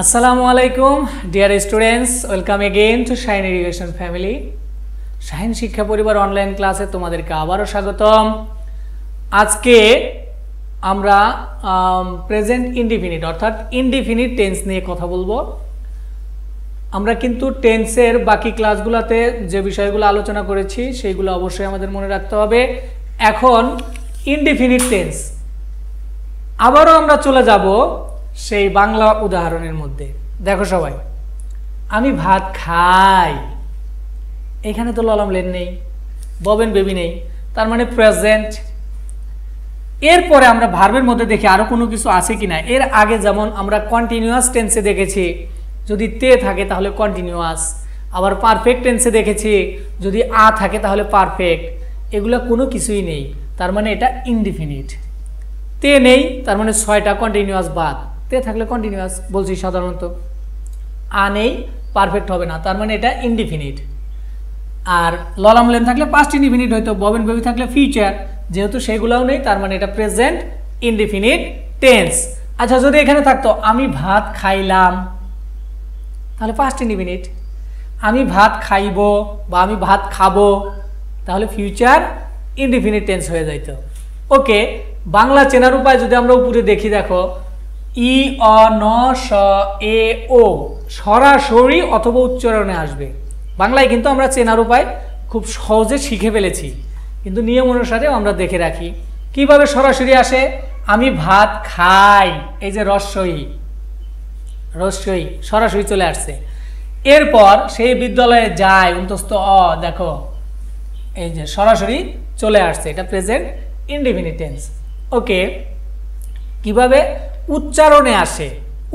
আসসালামু আলাইকুম dear students, welcome again to shine education family. Shine শিক্ষা পরিবার অনলাইন ক্লাসে তোমাদেরকে আবারও স্বাগতম। আজকে আমরা প্রেজেন্ট ইনডিফিনিট অর্থাৎ ইনডিফিনিট টেন্স নিয়ে কথা বলবো। আমরা কিন্তু টেন্সের বাকি ক্লাসগুলোতে যে বিষয়গুলো আলোচনা করেছি সেইগুলো অবশ্যই আমাদের মনে রাখতে হবে। এখন ইনডিফিনিট টেন্স আবারও আমরা চলে যাব সেই বাংলা উদাহরণের মধ্যে। দেখো সবাই, আমি ভাত খাই, এখানে তো ললাম লেন নেই, ববেন বেবি নেই, তার মানে প্রেজেন্ট। এরপরে আমরা ভার্বের মধ্যে দেখি আরো কোনো কিছু আছে কিনা। এর আগে যেমন আমরা কন্টিনিউয়াস টেন্সে দেখেছি যদি তে থাকে তাহলে কন্টিনিউয়াস, আবার পারফেক্ট টেন্সে দেখেছি যদি আ থাকে তাহলে পারফেক্ট। এগুলো কোনো কিছুই নেই, তার মানে এটা ইনডিফিনিট। তে নেই, তার মানে 6টা কন্টিনিউয়াস বাদ। তে থাকলে কন্টিনিউয়াস বলছি সাধারণত। আ নেই, পারফেক্ট হবে না, তার মানে এটা ইনডিফিনিট। আর ললাম লেন থাকলে পাস্ট ইনডিফিনিট হয়তো, ববেন বেবি থাকলে ফিউচার, যেহেতু সেগুলোও নেই তার মানে এটা প্রেজেন্ট ইনডিফিনিট টেন্স। আচ্ছা, যদি এখানে থাকতো আমি ভাত খাইলাম তাহলে পাস্ট ইনডিফিনিট। আমি ভাত খাইব বা আমি ভাত খাবো তাহলে ফিউচার ইনডিফিনিট টেন্স হয়ে যাইতো। ওকে, বাংলা চেনার উপায় যদি আমরা উপরে দেখি, দেখো ই অ ন স এ ও সরাসরি অথবা উচ্চারণে আসবে। বাংলায় কিন্তু আমরা চেনার উপায় খুব সহজে শিখে ফেলেছি, কিন্তু নিয়ম অনুসারে আমরা দেখে রাখি কিভাবে সরাসরি আসে। আমি ভাত খাই, এই যে রস্যই সরাসরি চলে আসছে। এরপর সেই বিদ্যালয়ে যায়, অন্তস্থ অ, দেখো এই যে সরাসরি চলে আসছে, এটা প্রেজেন্ট ইনডিফিনিট টেন্স। ওকে, কিভাবে উচ্চারণে আসে?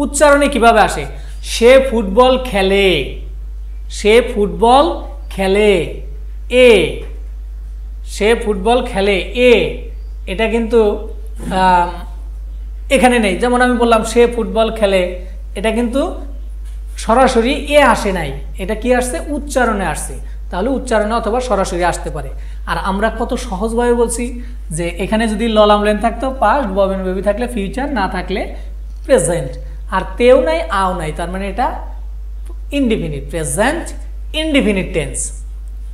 উচ্চারণে কিভাবে আসে? সে ফুটবল খেলে, সে ফুটবল খেলে, এ, সে ফুটবল খেলে এ, এটা কিন্তু এখানে নেই। যেমন আমি বললাম সে ফুটবল খেলে, এটা কিন্তু সরাসরি এ আসে নাই, এটা কি আসছে? উচ্চারণে আসছে। তাহলে উচ্চারণে অথবা সরাসরি আসতে পারে। আর আমরা কত সহজভাবে বলছি যে এখানে যদি ললাম লেন থাকতো পাস্ট, ববেন বেবি থাকলে ফিউচার, না থাকলে প্রেজেন্ট, আর তেও নাই আও নাই, তার মানে এটা ইনডিফিনিট, প্রেজেন্ট ইনডিফিনিট টেন্স।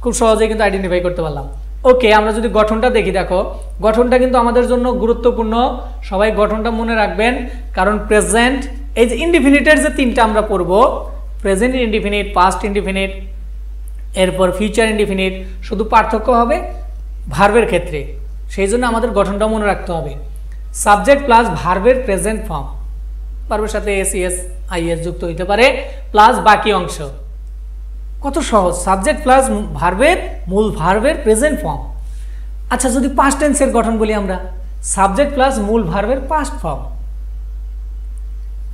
খুব সহজে কিন্তু আইডেন্টিফাই করতে পারলাম। ওকে, আমরা যদি গঠনটা দেখি, দেখো গঠনটা কিন্তু আমাদের জন্য গুরুত্বপূর্ণ। সবাই গঠনটা মনে রাখবেন, কারণ প্রেজেন্ট, এই যে ইনডিফিনিটের যে তিনটা আমরা পড়বো, প্রেজেন্ট ইনডিফিনিট, পাস্ট ইনডিফিনিট, এরপর ফিউচার ইনডিফিনিট, শুধু পার্থক্য হবে ভার্বের ক্ষেত্রে। সেই জন্য আমাদের গঠনটা মনে রাখতে হবে। সাবজেক্ট প্লাস ভার্বের প্রেজেন্ট ফর্ম, ভার্বের সাথে এস, ইএস, আইএস যুক্ত হইতে পারে, প্লাস বাকি অংশ। কত সহজ, সাবজেক্ট প্লাস ভার্বের, মূল ভার্বের প্রেজেন্ট ফর্ম। আচ্ছা, যদি পাস্ট টেন্সের গঠন বলি আমরা, সাবজেক্ট প্লাস মূল ভার্বের পাস্ট ফর্ম।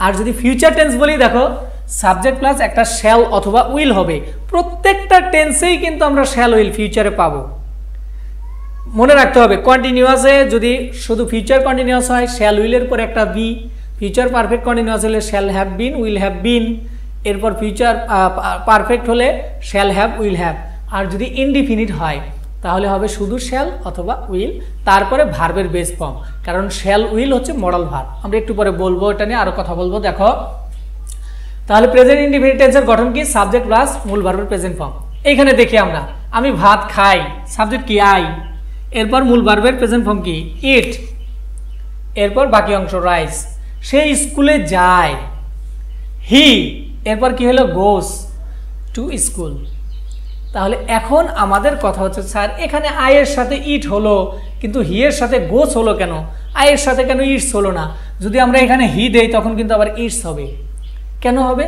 আর যদি ফিউচার টেন্স বলি, দেখো সাবজেক্ট প্লাস একটা শ্যাল অথবা উইল হবে। প্রত্যেকটা টেন্সেই কিন্তু আমরা শ্যাল উইল ফিউচারে পাবো। মনে রাখতে হবে কন্টিনিউয়াসে যদি শুধু ফিউচার কন্টিনিউয়াস হয়, শ্যাল উইলের পর একটা বি। ফিউচার পারফেক্ট কন্টিনিউয়াস হলে shall have been, will have been. এরপর ফিউচার পারফেক্ট হলে শ্যাল হ্যাভ, উইল হ্যাভ। আর যদি ইনডিফিনিট হয় তাহলে হবে শুধু শ্যাল অথবা উইল, তারপরে ভার্বের বেস ফর্ম, কারণ শ্যাল উইল হচ্ছে মডাল ভার্ব। আমরা একটু পরে বলবো, এটা নিয়ে আরো কথা বলবো। দেখো তাহলে প্রেজেন্ট ইনডিফিনিট টেন্সের গঠন কি? সাবজেক্ট প্লাস মূল ভার্বের প্রেজেন্ট ফর্ম। এইখানে দেখি আমরা, আমি ভাত খাই, সাবজেক্ট কি? আই। এরপর মূল ভার্বের প্রেজেন্ট ফর্ম কি? ইট। এরপর বাকি অংশ রাইস। সে স্কুলে যায়, হি। এরপর কি হলো? Goes to school. তাহলে এখন আমাদের কথা হচ্ছে, স্যার এখানে আই এর সাথে ইট হলো, কিন্তু হি এর সাথে গোস হলো কেন? আই এর সাথে কেন ইটস হলো না? যদি আমরা এখানে হি দেই তখন কিন্তু আবার ইটস হবে। কেন হবে?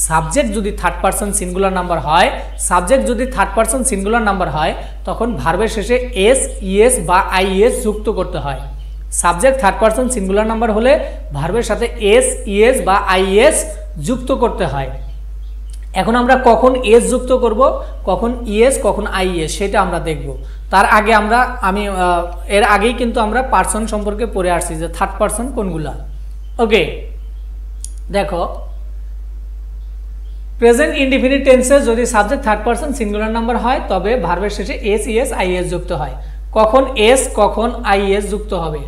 সাবজেক্ট যদি থার্ড পারসন সিঙ্গুলার নাম্বার হয়, সাবজেক্ট যদি থার্ড পারসন সিঙ্গুলার নাম্বার হয়, তখন ভার্বের শেষে এস, ইএস বা আইএস যুক্ত করতে হয়। Subject third person singular number হলে ভার্বের সাথে এস, ইএস বা আইএস যুক্ত করতে হয়। এখন আমরা কখন এস যুক্ত করব, কখন ইএস, কখন আইএস, সেটা আমরা দেখব। তার আগে এর আগেই কিন্তু আমরা পারসন সম্পর্কে পড়ে আসছি যে থার্ড পারসন কোনগুলা। ওকে, দেখো প্রেজেন্ট ইনডিফিনিট টেন্সে যদি subject third person singular number হয় তবে ভার্বের শেষে এস, ইএস, আইএস যুক্ত হয়। কখন এস, কখন আইএস যুক্ত হবে?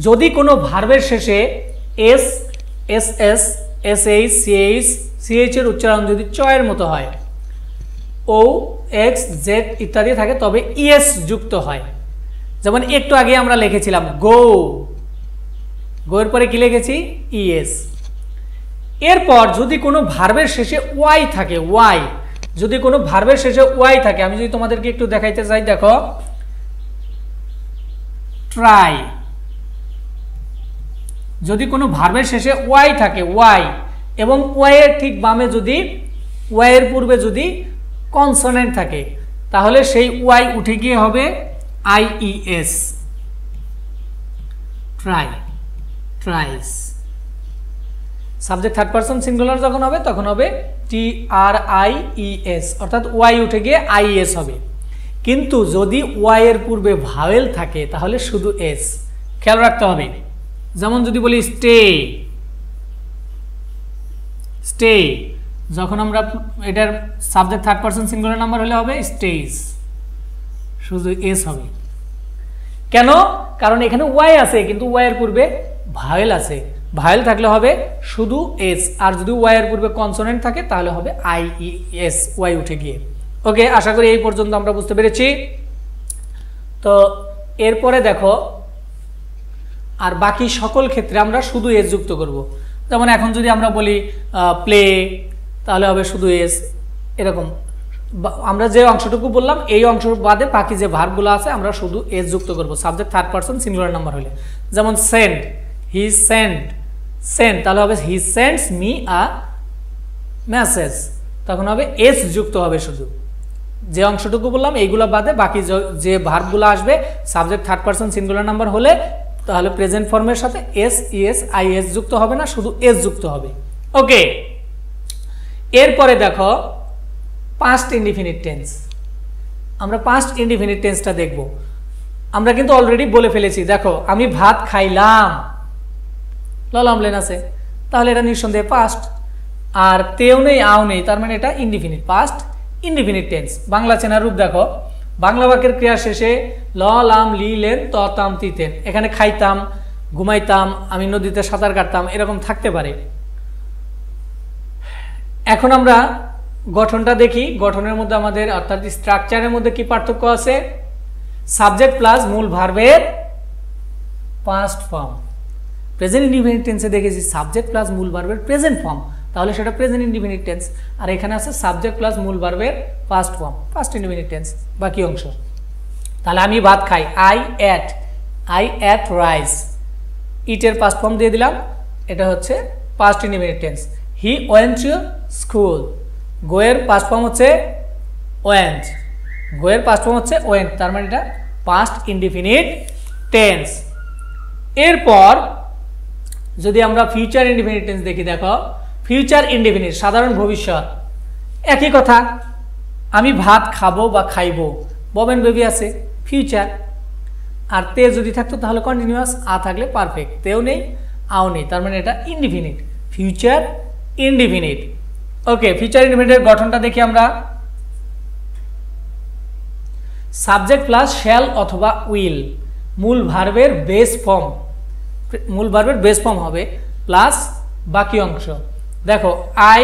যদি কোনো ভার্বের শেষে S, S S, SH CH CH এর উচ্চারণ যদি চয়ের মতো হয়, O X Z ইত্যাদি থাকে তবে ES যুক্ত হয়। যেমন একটু আগে আমরা লিখেছিলাম গো, গো এর পরে কি লিখেছি ES। এরপর যদি কোনো ভার্বের শেষে ওয়াই থাকে, ওয়াই যদি কোনো ভার্বের শেষে ওয়াই থাকে, আমি যদি তোমাদেরকে একটু দেখাইতে চাই, দেখো ট্রাই, যদি কোনো ভার্বের শেষে ওয়াই থাকে, ওয়াই এবং ওয়াই এর ঠিক বামে যদি ওয়াই এর পূর্বে যদি কনসোনেন্ট থাকে তাহলে সেই ওয়াই উঠে গিয়ে হবে IES, try, thrice. Subject third person singular যখন হবে তখন হবে TRIES, অর্থাৎ ওয়াই উঠে গিয়ে IES হবে। কিন্তু যদি ওয়াই এর পূর্বে ভাওয়েল থাকে তাহলে শুধু এস, খেয়াল রাখতে হবে। যেমন যদি বলি স্টে, স্টে, যখন আমরা এটার subject third person singular number হলে হবে স্টেজ, শুধু এস হবে। কেন? কারণ এখানে ওয়াই আছে কিন্তু ওয়াই এর পূর্বে ভাওয়েল আছে, ভাওয়েল থাকলে হবে শুধু এস, আর যদি ওয়াই এর পূর্বে কনসোনেন্ট থাকে তাহলে হবে IES, ওয়াই উঠে গিয়ে। ওকে, আশা করি এই পর্যন্ত আমরা বুঝতে পেরেছি। তো এরপরে দেখো আর বাকি সকল ক্ষেত্রে আমরা শুধু এস যুক্ত করব। যেমন এখন যদি আমরা বলি প্লে তাহলে হবে শুধু এস, এরকম আমরা যে অংশটুকু বললাম এই অংশ বাদে বাকি যে ভার্বগুলো আছে আমরা শুধু এস যুক্ত করব subject third person singular number হলে। যেমন সেন্ড, হি সেন্ড, সেন্ড তাহলে হবে হি সেন্ডস মি আ মেসেজ, তখন হবে এস যুক্ত হবে শুধু। যে অংশটুকু বললাম এইগুলো বাদে বাকি যে ভার্বগুলো আসবে subject third person singular number হলে তাহলে প্রেজেন্ট ফর্মের সাথে এস ইএস আইএস যুক্ত হবে না, শুধু এস যুক্ত হবে। ওকে, এরপরে দেখো পাস্ট ইনডিফিনিট টেন্স। আমরা পাস্ট ইনডিফিনিট টেন্সটা দেখব। আমরা কিন্তু অলরেডি বলে ফেলেছি, দেখো আমি ভাত খাইলাম, ললামলেন আছে, তাহলে এটা নিঃসন্দেহে পাস্ট। আর তেও নেই আও নেই, তার মানে এটা indefinite, past indefinite tense. Bangla চেনার রূপ দেখো, বাংলা বাক্যের ক্রিয়া শেষে ল লাম লি লেন ত তাম তিতেন, এখানে খাইতাম, ঘুমাইতাম, আমি নদীতে সাঁতার কাটতাম, এরকম থাকতে পারে। এখন আমরা গঠনটা দেখি। গঠনের মধ্যে আমাদের অর্থাৎ স্ট্রাকচারের মধ্যে কি পার্থক্য আছে? সাবজেক্ট প্লাস মূল ভার্বের পাস্ট ফর্ম। প্রেজেন্ট ইনডিফিনিট টেন্সে দেখেছি সাবজেক্ট প্লাস মূল ভার্বের প্রেজেন্ট ফর্ম, তাহলে সেটা প্রেজেন্ট ইনডিফিনিট টেন্স। আর এখানে আছে সাবজেক্ট প্লাস মূল ভার্বের past form, past indefinite tense বাকি অংশ। তাহলে আমি ভাত খাই, আই অ্যাট রাইস, ইটের পাস্ট ফর্ম দিয়ে দিলাম, এটা হচ্ছে past indefinite tense. He went to school, গোয়ের পাস্ট ফর্ম হচ্ছে ওয়েন্ট, গোয়ের পাস্ট ফর্ম হচ্ছে ওয়েন্ট, তার মানে এটা পাস্ট ইনডিফিনিট টেন্স। এরপর যদি আমরা ফিউচার ইনডিফিনিট টেন্স দেখি, দেখো ফিউচার ইনডিফিনিট সাধারণ ভবিষ্যৎ, একই কথা। আমি ভাত খাবো বা খাইবো, বব এন্ড বেবি আছে ফিউচার, আর তে যদি থাকতো তাহলে কন্টিনিউয়াস, আ থাকলে পারফেক্ট, তেও নেই আও নেই, তার মানে এটা ইনডিফিনিট, ফিউচার ইনডিফিনিট। ওকে, ফিউচার ইনডিফিনিটের গঠনটা দেখি আমরা। সাবজেক্ট প্লাস শ্যাল অথবা উইল, মূল ভার্বের বেস ফর্ম, মূল ভার্বের বেস ফর্ম হবে প্লাস বাকি অংশ। দেখো আই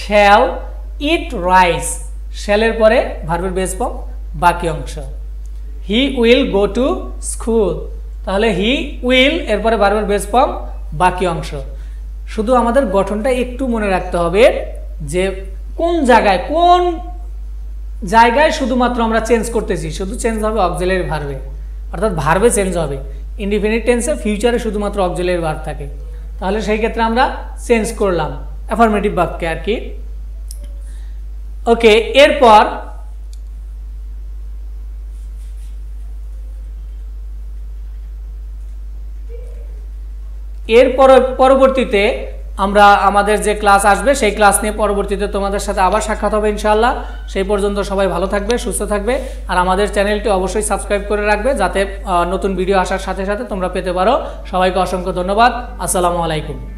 শ্যাল ইট রাইস, শ্যালের পরে ভার্বের বেস ফর্ম বাকি অংশ। He will go to school, তাহলে হি উইল এরপরে ভার্বের বেস ফর্ম বাকি অংশ। শুধু আমাদের গঠনটা একটু মনে রাখতে হবে যে কোন জায়গায় শুধুমাত্র আমরা চেঞ্জ করতেছি, শুধু চেঞ্জ হবে অক্সিলারি ভার্বে, অর্থাৎ ভার্বে চেঞ্জ হবে। ইনডিফিনিট টেন্সে ফিউচারে শুধুমাত্র অক্সিলারি ভার্ব থাকে, তাহলে সেই ক্ষেত্রে আমরা চেঞ্জ করলাম অ্যাফার্মেটিভ বাক্যে আর কি। ওকে, এরপর পরবর্তীতে আমরা আমাদের যে ক্লাস আসবে সেই ক্লাস নিয়ে পরবর্তীতে তোমাদের সাথে আবার সাক্ষাৎ হবে ইনশাআল্লাহ। সেই পর্যন্ত সবাই ভালো থাকবে, সুস্থ থাকবে, আর আমাদের চ্যানেলটি অবশ্যই সাবস্ক্রাইব করে রাখবে যাতে নতুন ভিডিও আসার সাথে সাথে তোমরা পেতে পারো। সবাইকে অসংখ্য ধন্যবাদ। আসসালামু আলাইকুম।